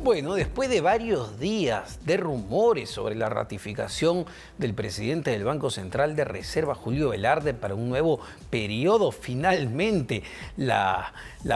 Bueno, después de varios días de rumores sobre la ratificación del presidente del Banco Central de Reserva, Julio Velarde, para un nuevo periodo, finalmente la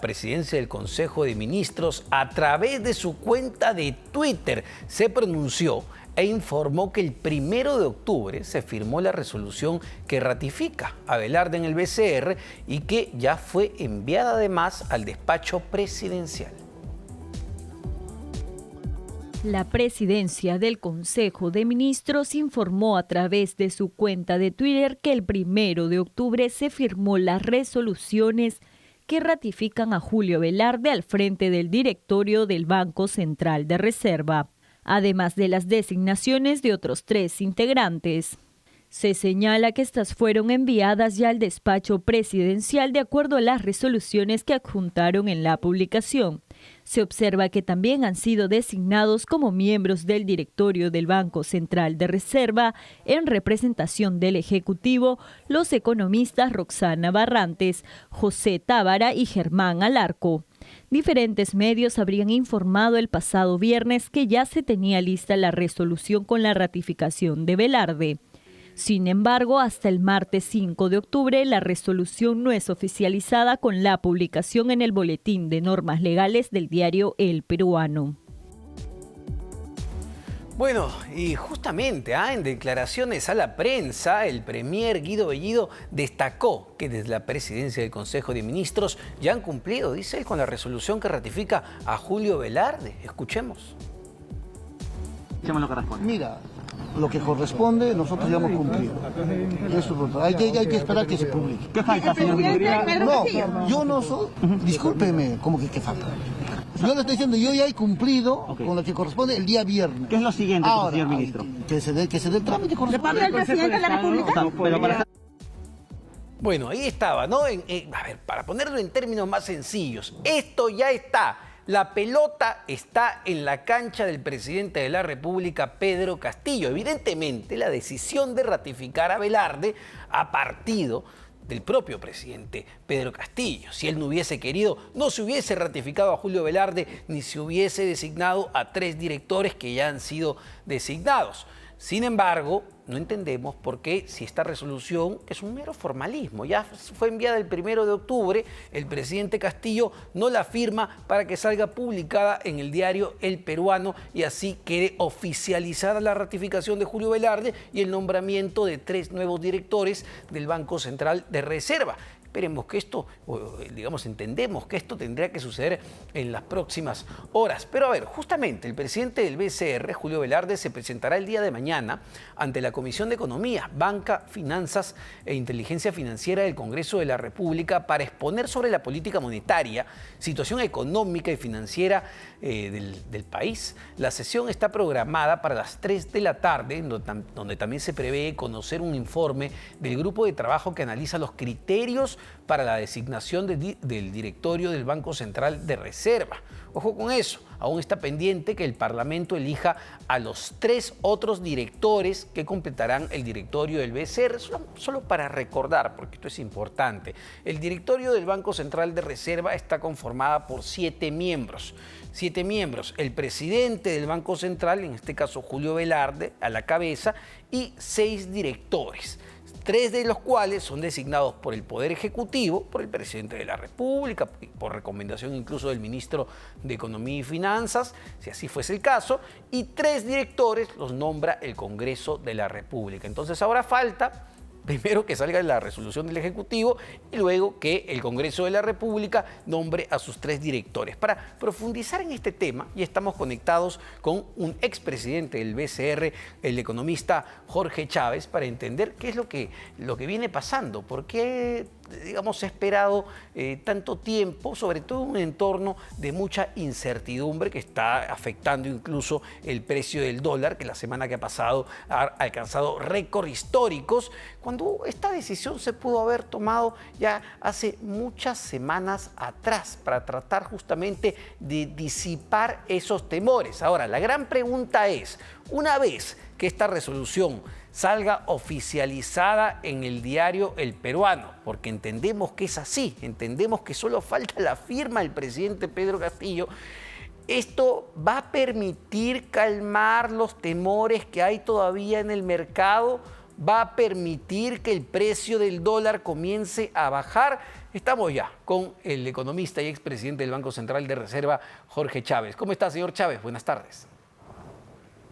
presidencia del Consejo de Ministros, a través de su cuenta de Twitter, se pronunció e informó que el 1 de octubre se firmó la resolución que ratifica a Velarde en el BCR y que ya fue enviada además al despacho presidencial. La presidencia del Consejo de Ministros informó a través de su cuenta de Twitter que el 1 de octubre se firmó las resoluciones que ratifican a Julio Velarde al frente del directorio del Banco Central de Reserva, además de las designaciones de otros 3 integrantes. Se señala que estas fueron enviadas ya al despacho presidencial de acuerdo a las resoluciones que adjuntaron en la publicación. Se observa que también han sido designados como miembros del directorio del Banco Central de Reserva, en representación del Ejecutivo, los economistas Roxana Barrantes, José Tábara y Germán Alarco. Diferentes medios habrían informado el pasado viernes que ya se tenía lista la resolución con la ratificación de Velarde. Sin embargo, hasta el martes 5 de octubre, la resolución no es oficializada con la publicación en el Boletín de Normas Legales del diario El Peruano. Bueno, y justamente en declaraciones a la prensa, el premier Guido Bellido destacó que desde la presidencia del Consejo de Ministros ya han cumplido, dice él, con la resolución que ratifica a Julio Velarde. Escuchemos. Mira, lo que corresponde, nosotros ya hemos cumplido. Eso, hay que esperar que se publique. ¿Qué falta, señor ministro? No, yo no soy... Discúlpeme, ¿cómo que qué falta? Yo le estoy diciendo, yo ya he cumplido con lo que corresponde el día viernes. ¿Qué es lo siguiente, señor ministro? Que se dé el trámite correspondiente. ¿De parte del presidente de la República? Bueno, ahí estaba, ¿no? A ver, para ponerlo en términos más sencillos, esto ya está. La pelota está en la cancha del presidente de la República, Pedro Castillo. Evidentemente, la decisión de ratificar a Velarde ha partido del propio presidente Pedro Castillo. Si él no hubiese querido, no se hubiese ratificado a Julio Velarde, ni se hubiese designado a 3 directores que ya han sido designados. Sin embargo, no entendemos por qué, si esta resolución, que es un mero formalismo, ya fue enviada el 1 de octubre, el presidente Castillo no la firma para que salga publicada en el diario El Peruano y así quede oficializada la ratificación de Julio Velarde y el nombramiento de 3 nuevos directores del Banco Central de Reserva. Esperemos que esto, entendemos que esto tendría que suceder en las próximas horas. Pero a ver, justamente el presidente del BCR, Julio Velarde, se presentará el día de mañana ante la Comisión de Economía, Banca, Finanzas e Inteligencia Financiera del Congreso de la República para exponer sobre la política monetaria, situación económica y financiera del país. La sesión está programada para las 3 de la tarde, donde también se prevé conocer un informe del grupo de trabajo que analiza los criterios para la designación del directorio del Banco Central de Reserva. Ojo con eso, aún está pendiente que el Parlamento elija a los 3 otros directores que completarán el directorio del BCR. Solo para recordar, porque esto es importante, el directorio del Banco Central de Reserva está conformada por 7 miembros. 7 miembros, el presidente del Banco Central, en este caso Julio Velarde, a la cabeza, y 6 directores. 3 de los cuales son designados por el Poder Ejecutivo, por el presidente de la República, por recomendación incluso del ministro de Economía y Finanzas, si así fuese el caso, y 3 directores los nombra el Congreso de la República. Entonces ahora falta primero que salga la resolución del Ejecutivo y luego que el Congreso de la República nombre a sus 3 directores. Para profundizar en este tema, ya estamos conectados con un expresidente del BCR, el economista Jorge Chávez, para entender qué es lo que viene pasando, por qué se ha esperado tanto tiempo, sobre todo en un entorno de mucha incertidumbre que está afectando incluso el precio del dólar, que la semana que ha pasado ha alcanzado récords históricos, cuando esta decisión se pudo haber tomado ya hace muchas semanas atrás para tratar justamente de disipar esos temores. Ahora, la gran pregunta es, una vez que esta resolución salga oficializada en el diario El Peruano, porque entendemos que es así, entendemos que solo falta la firma del presidente Pedro Castillo, ¿Esto va a permitir calmar los temores que hay todavía en el mercado? ¿Va a permitir que el precio del dólar comience a bajar? Estamos ya con el economista y expresidente del Banco Central de Reserva, Jorge Chávez. ¿Cómo está, señor Chávez? Buenas tardes.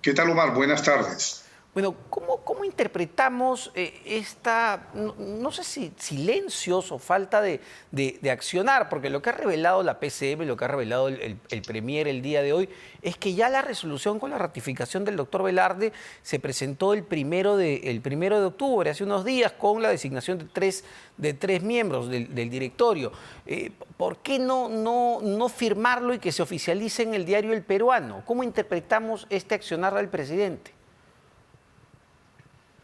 ¿Qué tal, Omar? Buenas tardes. Bueno, ¿cómo interpretamos esta, no sé si silencios o falta de accionar? Porque lo que ha revelado la PCM, lo que ha revelado el Premier el día de hoy, es que ya la resolución con la ratificación del doctor Velarde se presentó el primero de octubre, hace unos días, con la designación de tres miembros del directorio. ¿Por qué no firmarlo y que se oficialice en el diario El Peruano? ¿Cómo interpretamos este accionar del presidente?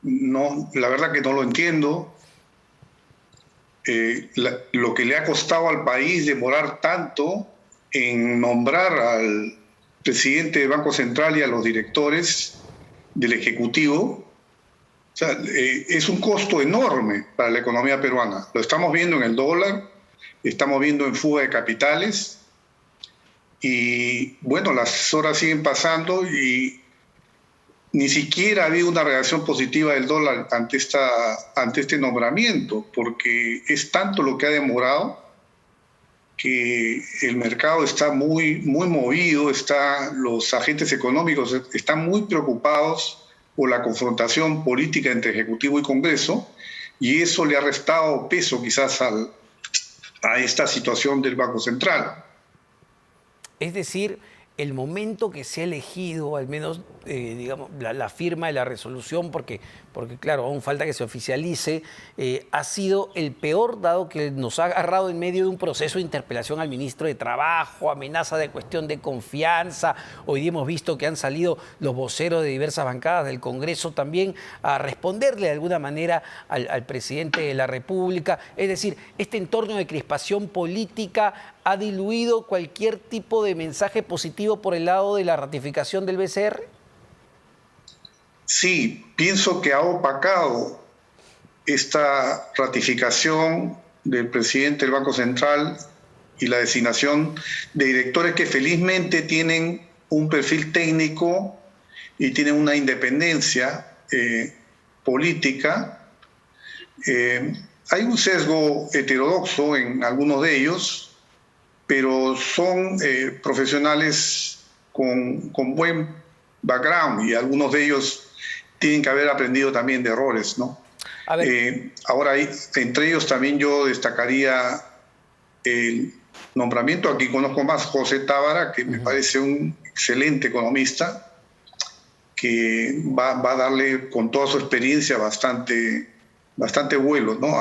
No, la verdad que no lo entiendo. Lo que le ha costado al país demorar tanto en nombrar al presidente del Banco Central y a los directores del Ejecutivo, o sea, es un costo enorme para la economía peruana. Lo estamos viendo en el dólar, estamos viendo en fuga de capitales y, bueno, las horas siguen pasando y ni siquiera ha habido una reacción positiva del dólar ante este nombramiento, porque es tanto lo que ha demorado que el mercado está muy movido, los agentes económicos están muy preocupados por la confrontación política entre Ejecutivo y Congreso, y eso le ha restado peso quizás a esta situación del Banco Central. Es decir, el momento que se ha elegido, al menos digamos, la firma de la resolución, porque claro, aún falta que se oficialice, ha sido el peor, dado que nos ha agarrado en medio de un proceso de interpelación al ministro de Trabajo, amenaza de cuestión de confianza. Hoy día hemos visto que han salido los voceros de diversas bancadas del Congreso también a responderle de alguna manera al presidente de la República. Es decir, este entorno de crispación política ha diluido cualquier tipo de mensaje positivo por el lado de la ratificación del BCR. Sí, pienso que ha opacado esta ratificación del presidente del Banco Central y la designación de directores que felizmente tienen un perfil técnico y tienen una independencia política. Hay un sesgo heterodoxo en algunos de ellos, pero son profesionales con buen background y algunos de ellos tienen que haber aprendido también de errores, ¿no? A ver. Ahora, entre ellos también yo destacaría el nombramiento, aquí conozco más José Tábara, que me parece un excelente economista, que va a darle con toda su experiencia bastante vuelo, ¿no?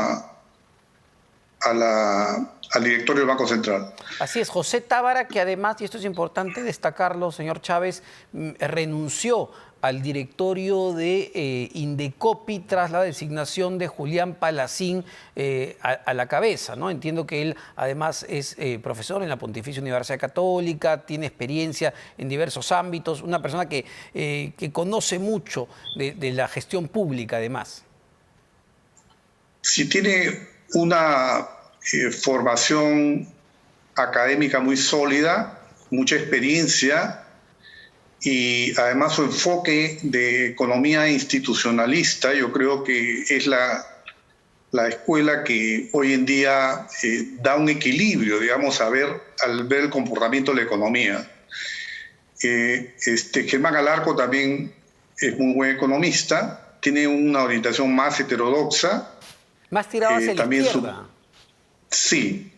al directorio del Banco Central. Así es, José Tábara, que además, y esto es importante destacarlo, señor Chávez, renunció al directorio de Indecopi tras la designación de Julián Palacín a la cabeza, ¿no? Entiendo que él además es profesor en la Pontificia Universidad Católica, tiene experiencia en diversos ámbitos, una persona que conoce mucho de la gestión pública además. Sí, tiene una formación académica muy sólida, mucha experiencia y además su enfoque de economía institucionalista, yo creo que es la escuela que hoy en día da un equilibrio, digamos, al ver el comportamiento de la economía. Germán Alarco también es muy buen economista, tiene una orientación más heterodoxa. Más tirado hacia la izquierda. Sí.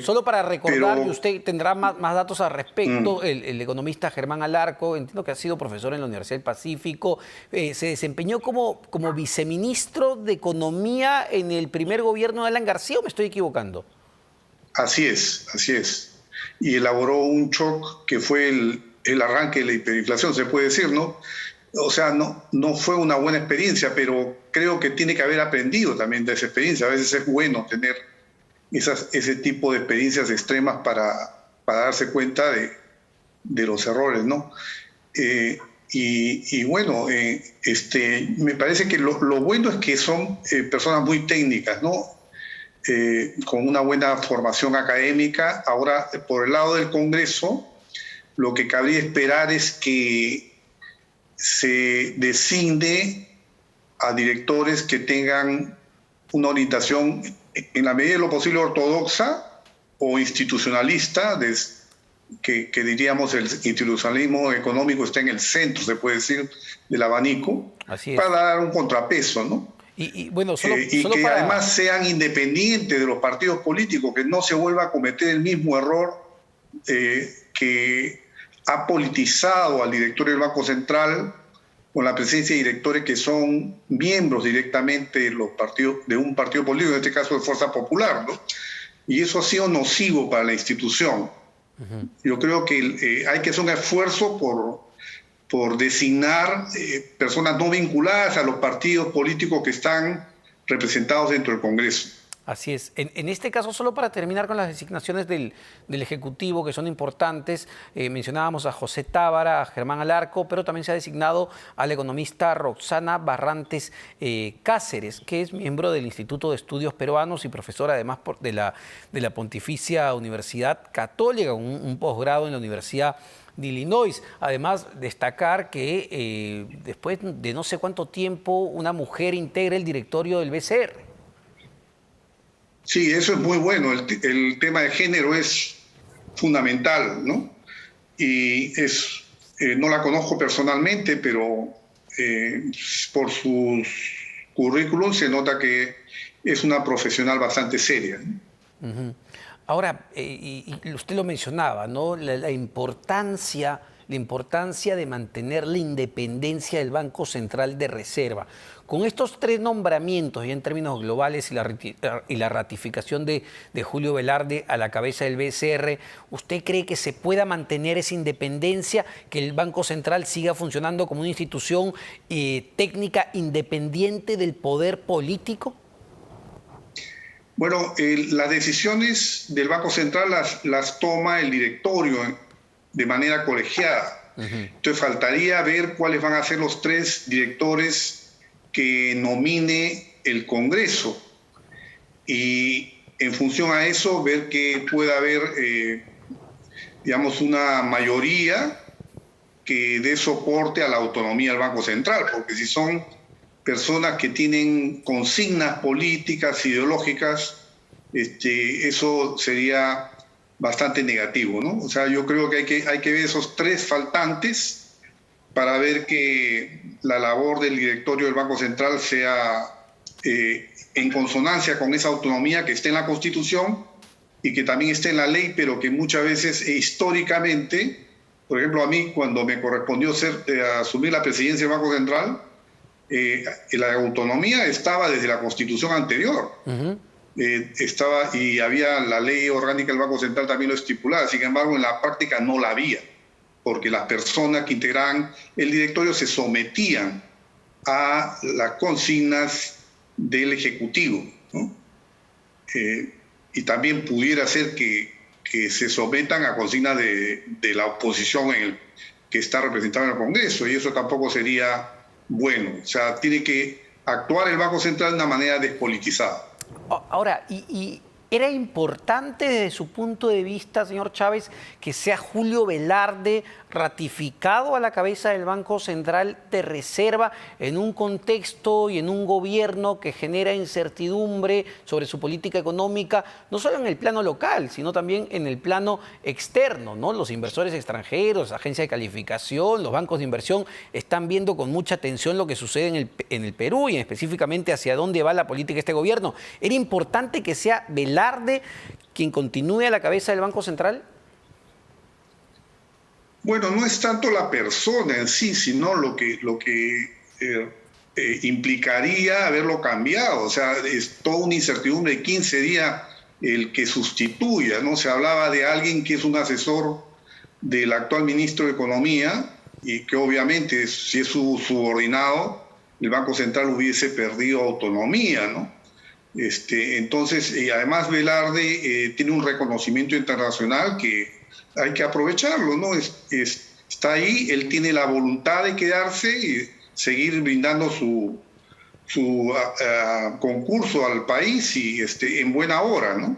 Solo para recordar, pero, y usted tendrá más datos al respecto, el economista Germán Alarco, entiendo que ha sido profesor en la Universidad del Pacífico, se desempeñó como viceministro de Economía en el primer gobierno de Alan García, ¿o me estoy equivocando? Así es. Y elaboró un shock que fue el arranque de la hiperinflación, se puede decir, ¿no? O sea, no fue una buena experiencia, pero creo que tiene que haber aprendido también de esa experiencia. A veces es bueno tener ese tipo de experiencias extremas para darse cuenta de los errores, ¿no? Y bueno, me parece que lo bueno es que son personas muy técnicas, ¿no? con una buena formación académica. Ahora, por el lado del Congreso, lo que cabría esperar es que se designe a directores que tengan una orientación en la medida de lo posible ortodoxa o institucionalista, que diríamos el institucionalismo económico está en el centro, se puede decir, del abanico, para dar un contrapeso, ¿no? Bueno, solo que además sean independientes de los partidos políticos, que no se vuelva a cometer el mismo error que ha politizado al directorio del Banco Central con la presencia de directores que son miembros directamente de los partidos, de un partido político, en este caso de Fuerza Popular, ¿no? Y eso ha sido nocivo para la institución. Yo creo que hay que hacer un esfuerzo por designar personas no vinculadas a los partidos políticos que están representados dentro del Congreso. Así es. En este caso, solo para terminar con las designaciones del Ejecutivo, que son importantes, mencionábamos a José Tábara, a Germán Alarco, pero también se ha designado a la economista Roxana Barrantes Cáceres, que es miembro del Instituto de Estudios Peruanos y profesora además de la Pontificia Universidad Católica, un posgrado en la Universidad de Illinois. Además, destacar que después de no sé cuánto tiempo una mujer integra el directorio del BCR. Sí, eso es muy bueno. El tema de género es fundamental, ¿no? Y no la conozco personalmente, pero por sus currículums se nota que es una profesional bastante seria, ¿no? Ahora, y usted lo mencionaba, ¿no? La importancia de mantener la independencia del Banco Central de Reserva. Con estos tres nombramientos, y en términos globales, y la ratificación de Julio Velarde a la cabeza del BCR, ¿usted cree que se pueda mantener esa independencia, que el Banco Central siga funcionando como una institución técnica independiente del poder político? Bueno, las decisiones del Banco Central las toma el directorio de manera colegiada. Entonces faltaría ver cuáles van a ser los tres directores que nomine el Congreso y en función a eso ver que pueda haber, digamos, una mayoría que dé soporte a la autonomía del Banco Central, porque si son personas que tienen consignas políticas, ideológicas, eso sería bastante negativo, ¿no? O sea, yo creo que hay que ver esos tres faltantes para ver que la labor del directorio del Banco Central sea en consonancia con esa autonomía que esté en la Constitución y que también esté en la ley, pero que muchas veces históricamente, por ejemplo, a mí cuando me correspondió asumir la presidencia del Banco Central, la autonomía estaba desde la Constitución anterior. Y había la ley orgánica del Banco Central también lo estipulaba, sin embargo en la práctica no la había, porque las personas que integraban el directorio se sometían a las consignas del Ejecutivo, ¿no? Y también pudiera ser que se sometan a consignas de la oposición que está representada en el Congreso, y eso tampoco sería bueno. O sea, tiene que actuar el Banco Central de una manera despolitizada. Ahora, ¿y era importante desde su punto de vista, señor Chávez, que sea Julio Velarde ratificado a la cabeza del Banco Central de Reserva en un contexto y en un gobierno que genera incertidumbre sobre su política económica, no solo en el plano local, sino también en el plano externo, ¿no? Los inversores extranjeros, agencias de calificación, los bancos de inversión están viendo con mucha atención lo que sucede en el Perú y específicamente hacia dónde va la política de este gobierno. ¿Era importante que sea Velarde quien continúe a la cabeza del Banco Central? Bueno, no es tanto la persona en sí, sino lo que implicaría haberlo cambiado. O sea, es toda una incertidumbre de 15 días el que sustituya, ¿no? Se hablaba de alguien que es un asesor del actual ministro de Economía y que obviamente, si es su subordinado, el Banco Central hubiese perdido autonomía, ¿no? Entonces, y además Velarde tiene un reconocimiento internacional que hay que aprovecharlo, ¿no? Está ahí, él tiene la voluntad de quedarse y seguir brindando su concurso al país y en buena hora, ¿no?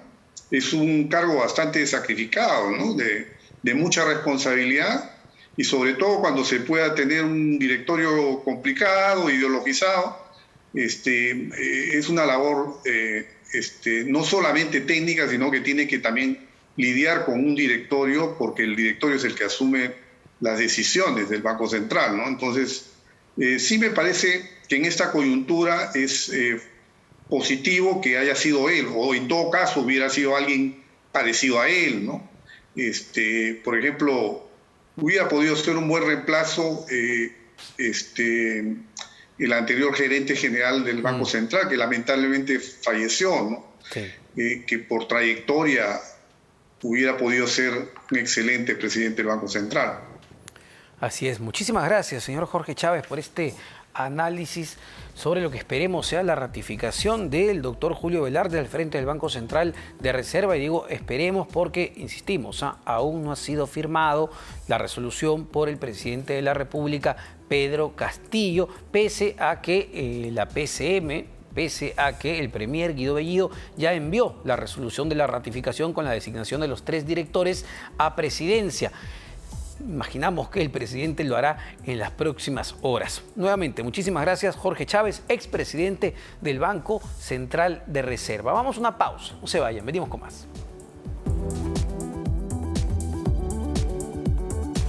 Es un cargo bastante sacrificado, ¿no? De mucha responsabilidad y sobre todo cuando se pueda tener un directorio complicado, ideologizado, es una labor no solamente técnica, sino que tiene que también lidiar con un directorio, porque el directorio es el que asume las decisiones del Banco Central, ¿no? Entonces, sí me parece que en esta coyuntura es positivo que haya sido él, o en todo caso hubiera sido alguien parecido a él, ¿no? Por ejemplo, hubiera podido ser un buen reemplazo el anterior gerente general del Banco Central, que lamentablemente falleció, ¿no? Sí. Que por trayectoria hubiera podido ser un excelente presidente del Banco Central. Así es. Muchísimas gracias, señor Jorge Chávez, por este análisis sobre lo que esperemos sea la ratificación del doctor Julio Velarde al frente del Banco Central de Reserva. Y digo esperemos porque, insistimos, aún no ha sido firmado la resolución por el presidente de la República, Pedro Castillo, pese a que la PCM, pese a que el premier Guido Bellido ya envió la resolución de la ratificación con la designación de los 3 directores a presidencia. Imaginamos que el presidente lo hará en las próximas horas. Nuevamente, muchísimas gracias, Jorge Chávez, expresidente del Banco Central de Reserva. Vamos a una pausa, no se vayan, venimos con más.